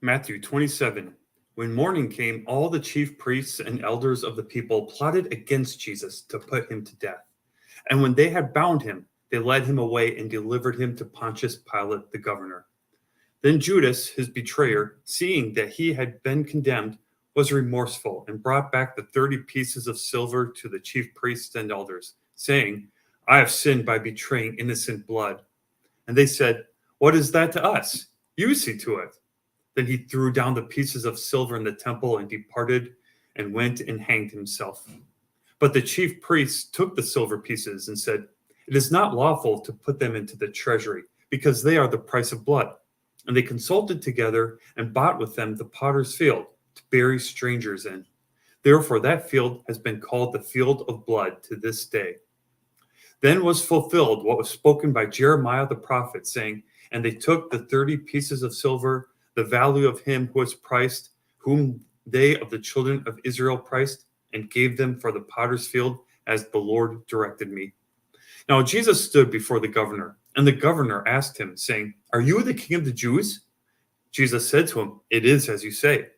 Matthew 27. When morning came, all the chief priests and elders of the people plotted against Jesus to put him to death. And when they had bound him, they led him away and delivered him to Pontius Pilate, the governor. Then Judas, his betrayer, seeing that he had been condemned, was remorseful and brought back the 30 pieces of silver to the chief priests and elders, saying, I have sinned by betraying innocent blood. And they said, What is that to us? You see to it. Then he threw down the pieces of silver in the temple and departed and went and hanged himself. But the chief priests took the silver pieces and said, It is not lawful to put them into the treasury, because they are the price of blood. And they consulted together and bought with them the potter's field to bury strangers in. Therefore that field has been called the field of blood to this day. Then was fulfilled what was spoken by Jeremiah the prophet, saying, And they took the 30 pieces of silver, the value of him who was priced, whom they of the children of Israel priced, and gave them for the potter's field, as the Lord directed me. Now Jesus stood before the governor, and the governor asked him, saying, Are you the king of the Jews? Jesus said to him, It is as you say.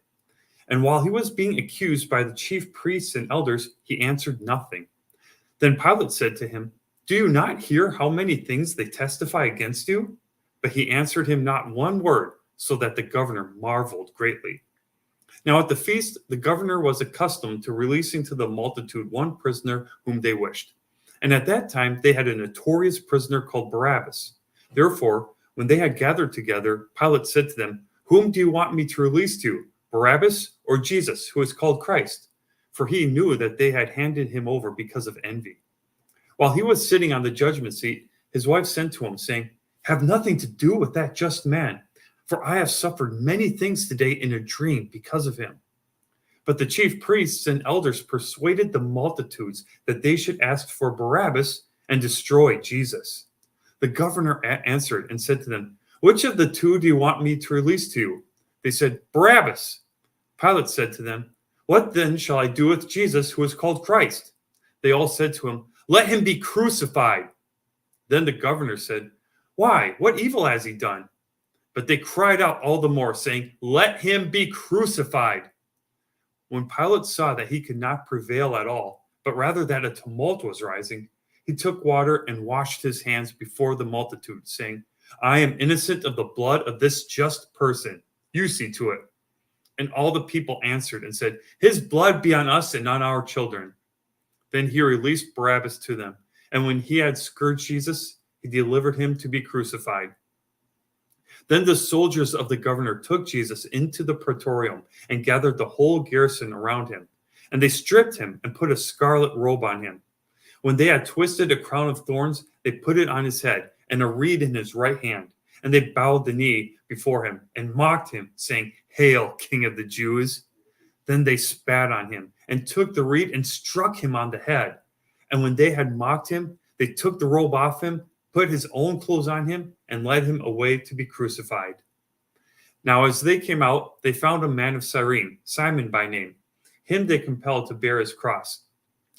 And while he was being accused by the chief priests and elders, he answered nothing. Then Pilate said to him, Do you not hear how many things they testify against you? But he answered him not one word, so that the governor marveled greatly. Now at the feast, the governor was accustomed to releasing to the multitude one prisoner whom they wished. And at that time, they had a notorious prisoner called Barabbas. Therefore, when they had gathered together, Pilate said to them, Whom do you want me to release to you, Barabbas or Jesus, who is called Christ? For he knew that they had handed him over because of envy. While he was sitting on the judgment seat, his wife sent to him, saying, Have nothing to do with that just man, for I have suffered many things today in a dream because of him. But the chief priests and elders persuaded the multitudes that they should ask for Barabbas and destroy Jesus. The governor answered and said to them, Which of the two do you want me to release to you? They said, Barabbas. Pilate said to them, What then shall I do with Jesus, who is called Christ? They all said to him, Let him be crucified. Then the governor said, Why? What evil has he done? But they cried out all the more, saying, Let him be crucified. When Pilate saw that he could not prevail at all, but rather that a tumult was rising, he took water and washed his hands before the multitude, saying, I am innocent of the blood of this just person. You see to it. And all the people answered and said, His blood be on us and on our children. Then he released Barabbas to them. And when he had scourged Jesus, he delivered him to be crucified. Then the soldiers of the governor took Jesus into the praetorium and gathered the whole garrison around him. And they stripped him and put a scarlet robe on him. When they had twisted a crown of thorns, they put it on his head and a reed in his right hand. And they bowed the knee before him and mocked him, saying, Hail, King of the Jews! Then they spat on him and took the reed and struck him on the head. And when they had mocked him, they took the robe off him, put his own clothes on him, and led him away to be crucified. Now as they came out, they found a man of Cyrene, Simon by name. Him they compelled to bear his cross.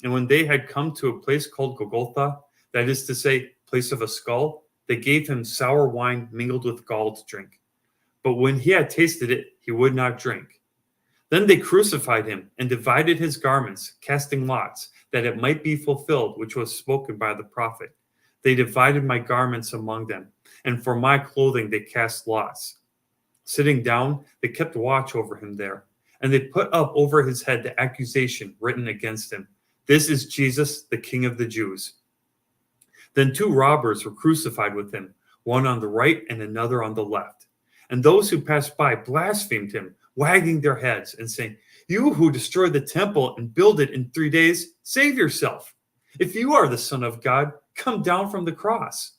And when they had come to a place called Golgotha, that is to say, place of a skull, they gave him sour wine mingled with gall to drink. But when he had tasted it, he would not drink. Then they crucified him and divided his garments, casting lots, that it might be fulfilled which was spoken by the prophet. They divided my garments among them, and for my clothing they cast lots. Sitting down, they kept watch over him there, and they put up over his head the accusation written against him, This is Jesus, the King of the Jews. Then 2 robbers were crucified with him, one on the right and another on the left. And those who passed by blasphemed him, wagging their heads and saying, You who destroyed the temple and build it in 3 days, save yourself. If you are the Son of God, come down from the cross.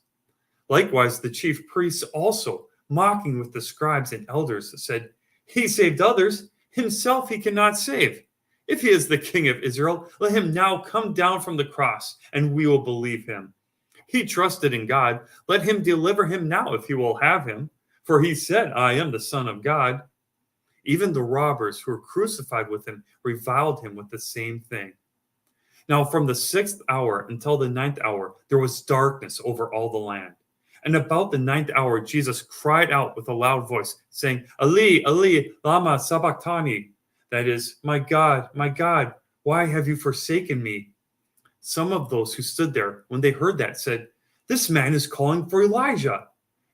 Likewise, the chief priests also, mocking with the scribes and elders, said, He saved others, himself he cannot save. If he is the King of Israel, let him now come down from the cross, and we will believe him. He trusted in God, let him deliver him now if he will have him. For he said, I am the Son of God. Even the robbers who were crucified with him reviled him with the same thing. Now from the 6th hour until the 9th hour, there was darkness over all the land. And about the ninth hour, Jesus cried out with a loud voice, saying, Eli, Eli, lama sabachthani. That is, my God, why have you forsaken me? Some of those who stood there, when they heard that, said, This man is calling for Elijah.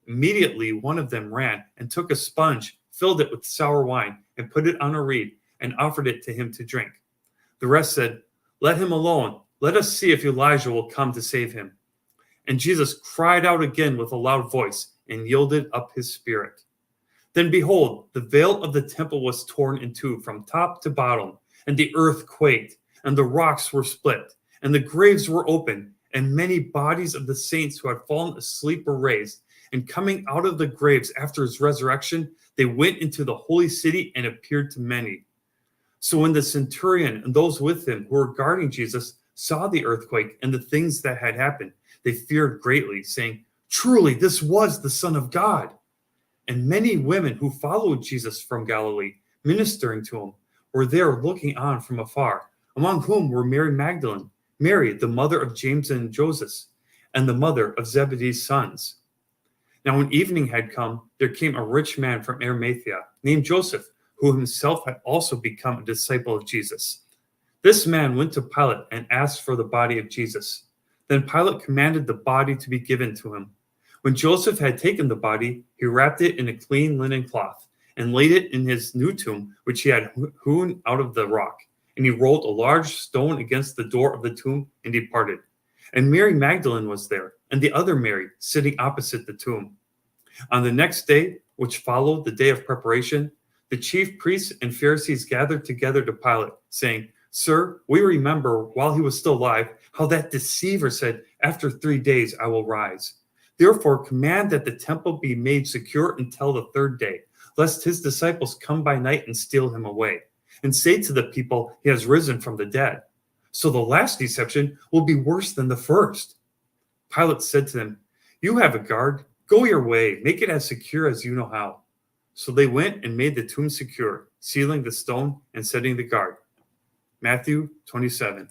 Immediately, one of them ran and took a sponge, filled it with sour wine, and put it on a reed, and offered it to him to drink. The rest said, Let him alone. Let us see if Elijah will come to save him. And Jesus cried out again with a loud voice and yielded up his spirit. Then behold, the veil of the temple was torn in two from top to bottom, and the earth quaked, and the rocks were split, and the graves were opened, and many bodies of the saints who had fallen asleep were raised. And coming out of the graves after his resurrection, they went into the holy city and appeared to many. So when the centurion and those with him who were guarding Jesus saw the earthquake and the things that had happened, they feared greatly, saying, Truly, this was the Son of God. And many women who followed Jesus from Galilee, ministering to him, were there looking on from afar, among whom were Mary Magdalene, Mary, the mother of James and Joseph, and the mother of Zebedee's sons. Now when evening had come, there came a rich man from Arimathea, named Joseph, who himself had also become a disciple of Jesus. This man went to Pilate and asked for the body of Jesus. Then Pilate commanded the body to be given to him. When Joseph had taken the body, he wrapped it in a clean linen cloth and laid it in his new tomb, which he had hewn out of the rock. And he rolled a large stone against the door of the tomb and departed. And Mary Magdalene was there, and the other Mary, sitting opposite the tomb. On the next day, which followed the day of preparation, the chief priests and Pharisees gathered together to Pilate, saying, Sir, we remember while he was still alive how that deceiver said, After 3 days I will rise. Therefore command that the temple be made secure until the third day, lest his disciples come by night and steal him away, and say to the people, He has risen from the dead. So the last deception will be worse than the first. Pilate said to them, You have a guard. Go your way. Make it as secure as you know how. So they went and made the tomb secure, sealing the stone and setting the guard. Matthew 27.